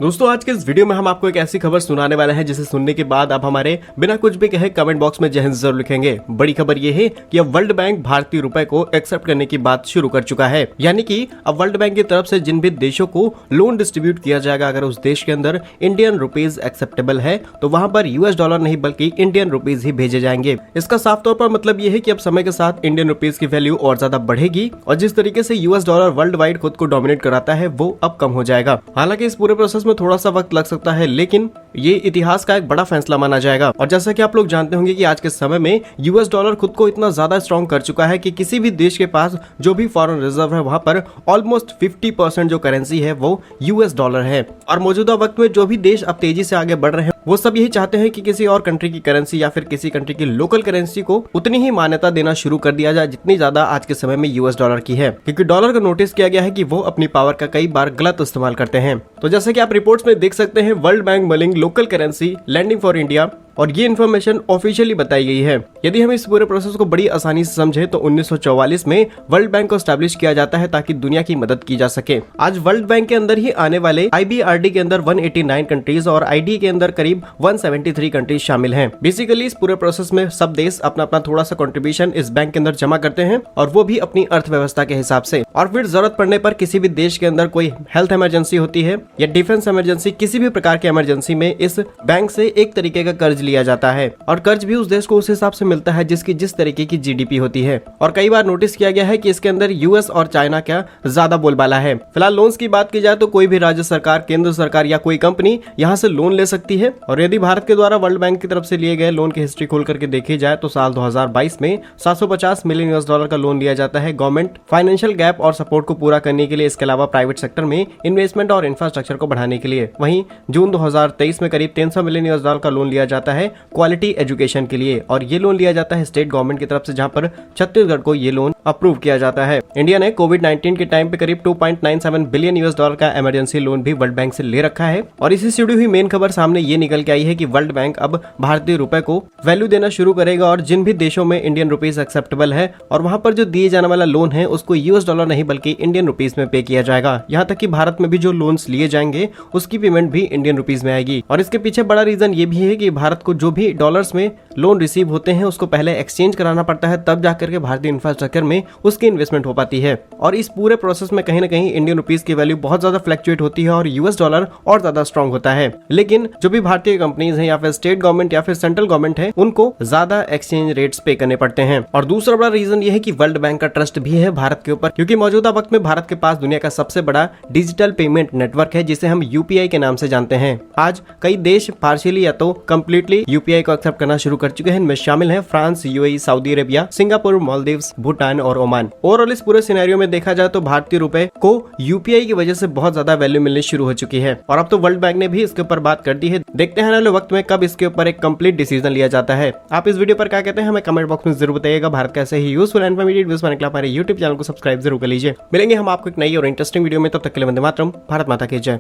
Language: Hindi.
दोस्तों आज के इस वीडियो में हम आपको एक ऐसी खबर सुनाने वाले हैं जिसे सुनने के बाद आप हमारे बिना कुछ भी कहे कमेंट बॉक्स में जय हिंद जरूर लिखेंगे। बड़ी खबर ये है कि अब वर्ल्ड बैंक भारतीय रुपए को एक्सेप्ट करने की बात शुरू कर चुका है, यानी कि अब वर्ल्ड बैंक की तरफ से जिन भी देशों को लोन डिस्ट्रीब्यूट किया जाएगा, अगर उस देश के अंदर इंडियन रुपीज एक्सेप्टेबल है तो वहां पर यूएस डॉलर नहीं बल्कि इंडियन रुपीज ही भेजे जाएंगे। इसका साफ तौर पर मतलब ये है कि अब समय के साथ इंडियन रुपीज की वैल्यू और ज्यादा बढ़ेगी और जिस तरीके से यूएस डॉलर वर्ल्ड वाइड खुद को डोमिनेट कराता है वो अब कम हो जाएगा। हालांकि इस पूरे प्रोसेस में थोड़ा सा वक्त लग सकता है, लेकिन ये इतिहास का एक बड़ा फैसला माना जाएगा। और जैसा कि आप लोग जानते होंगे कि आज के समय में यूएस डॉलर खुद को इतना ज्यादा स्ट्रॉन्ग कर चुका है कि किसी भी देश के पास जो भी फॉरेन रिजर्व है वहां पर ऑलमोस्ट 50% जो करेंसी है वो यूएस डॉलर है। और मौजूदा वक्त में जो भी देश अब तेजी से आगे बढ़ रहे हैं वो सब यही चाहते हैं कि किसी और कंट्री की करेंसी या फिर किसी कंट्री की लोकल करेंसी को उतनी ही मान्यता देना शुरू कर दिया जाए जितनी ज्यादा आज के समय में यूएस डॉलर की है, क्योंकि डॉलर को नोटिस किया गया है कि वो अपनी पावर का कई बार गलत इस्तेमाल करते हैं। तो जैसे कि आप रिपोर्ट्स में देख सकते हैं, वर्ल्ड बैंक मलिंग local currency lending for India, और ये इन्फॉर्मेशन ऑफिशियली बताई गई है। यदि हम इस पूरे प्रोसेस को बड़ी आसानी से समझे तो 1944 में वर्ल्ड बैंक को एस्टैब्लिश किया जाता है ताकि दुनिया की मदद की जा सके। आज वर्ल्ड बैंक के अंदर ही आने वाले आईबीआरडी के अंदर 189 कंट्रीज और आईडी के अंदर करीब 173 कंट्रीज शामिल हैं। बेसिकली इस पूरे प्रोसेस में सब देश अपना अपना थोड़ा सा कंट्रीब्यूशन इस बैंक के अंदर जमा करते हैं और वो भी अपनी अर्थव्यवस्था के हिसाब से। और फिर जरूरत पड़ने पर किसी भी देश के अंदर कोई हेल्थ इमरजेंसी होती है या डिफेंस इमरजेंसी, किसी भी प्रकार की इमरजेंसी में इस बैंक से एक तरीके का कर्ज लिया जाता है और कर्ज भी उस देश को उस हिसाब से मिलता है जिसकी जिस तरीके की जीडीपी होती है। और कई बार नोटिस किया गया है कि इसके अंदर यूएस और चाइना का ज्यादा बोलबाला है। फिलहाल लोन्स की बात की जाए तो कोई भी राज्य सरकार, केंद्र सरकार या कोई कंपनी यहाँ से लोन ले सकती है। और यदि भारत के द्वारा वर्ल्ड बैंक की तरफ से लिए गए लोन की हिस्ट्री खोल करके देखी जाए तो साल 2022 में 750 मिलियन यूएस डॉलर का लोन लिया जाता है गवर्नमेंट फाइनेंशियल गैप और सपोर्ट को पूरा करने के लिए, इसके अलावा प्राइवेट सेक्टर में इन्वेस्टमेंट और इंफ्रास्ट्रक्चर को बढ़ाने के लिए। वहीं जून 2023 में करीब 300 मिलियन यूएस डॉलर का लोन लिया जाता है क्वालिटी एजुकेशन के लिए, और ये लोन लिया जाता है स्टेट गवर्नमेंट की तरफ से, जहां पर छत्तीसगढ़ को ये लोन अप्रूव किया जाता है। इंडिया ने कोविड-19 के टाइम पे करीब 2.97 बिलियन यूएस डॉलर का इमरजेंसी लोन भी वर्ल्ड बैंक से ले रखा है। और इसी से जुड़ी हुई मेन खबर सामने ये निकल के आई है कि वर्ल्ड बैंक अब भारतीय रुपए को वैल्यू देना शुरू करेगा और जिन भी देशों में इंडियन रुपीज एक्सेप्टेबल है और वहां पर जो दिए जाने वाला लोन है उसको यूएस डॉलर नहीं बल्कि इंडियन रुपीज में पे किया जाएगा। यहाँ तक कि भारत में भी जो लोन्स लिए जाएंगे उसकी पेमेंट भी इंडियन रुपीज में आएगी। और इसके पीछे बड़ा रीजन ये भी है कि भारत को जो भी डॉलर्स में लोन रिसीव होते हैं उसको पहले एक्सचेंज कराना पड़ता है, तब जाकर के भारतीय इंफ्रास्ट्रक्चर में उसकी इन्वेस्टमेंट हो पाती है। और इस पूरे प्रोसेस में कहीं ना कहीं इंडियन रुपीज की वैल्यू बहुत ज्यादा फ्लक्चुएट होती है और यूएस डॉलर और ज्यादा स्ट्रॉन्ग होता है। लेकिन जो भी भारतीय कंपनीज हैं या फिर स्टेट गवर्नमेंट या फिर सेंट्रल गवर्नमेंट है उनको ज्यादा एक्सचेंज रेट्स पे करने पड़ते हैं। और दूसरा बड़ा रीजन ये है कि वर्ल्ड बैंक का ट्रस्ट भी है भारत के ऊपर, क्योंकि मौजूदा वक्त में भारत के पास दुनिया का सबसे बड़ा डिजिटल पेमेंट नेटवर्क है जिसे हम यूपीआई के नाम से जानते हैं। आज कई देश पार्शियली या तो कंप्लीटली यूपीआई को एक्सेप्ट करना शुरू कर चुके हैं। इनमें शामिल हैं France, UAE, Saudi Arabia, Singapore, Maldives, Bhutan और ओमान। ओवरऑल इस पूरे सिनेरियो में देखा जाए तो भारतीय रुपए को यूपीआई की वजह से बहुत ज्यादा वैल्यू मिलनी शुरू हो चुकी है और अब तो वर्ल्ड बैंक ने भी इसके ऊपर बात कर दी है। देखते हैं आने वाले वक्त में कब इसके ऊपर एक कंप्लीट डिसीजन लिया जाता है। आप इस वीडियो पर क्या कहते हैं हमें कमेंट बॉक्स में जरूर बताइएगा। भारत का ऐसे ही यूजफुल एंड इन्फॉर्मेटिव वीडियोस पाने के लिए हमारे यूट्यूब चैनल को सब्सक्राइब जरूर कर लीजिए। मिलेंगे हम आपको एक नई और इंटरेस्टिंग वीडियो में, तब तक के लिए वंदे मातरम। भारत माता की जय।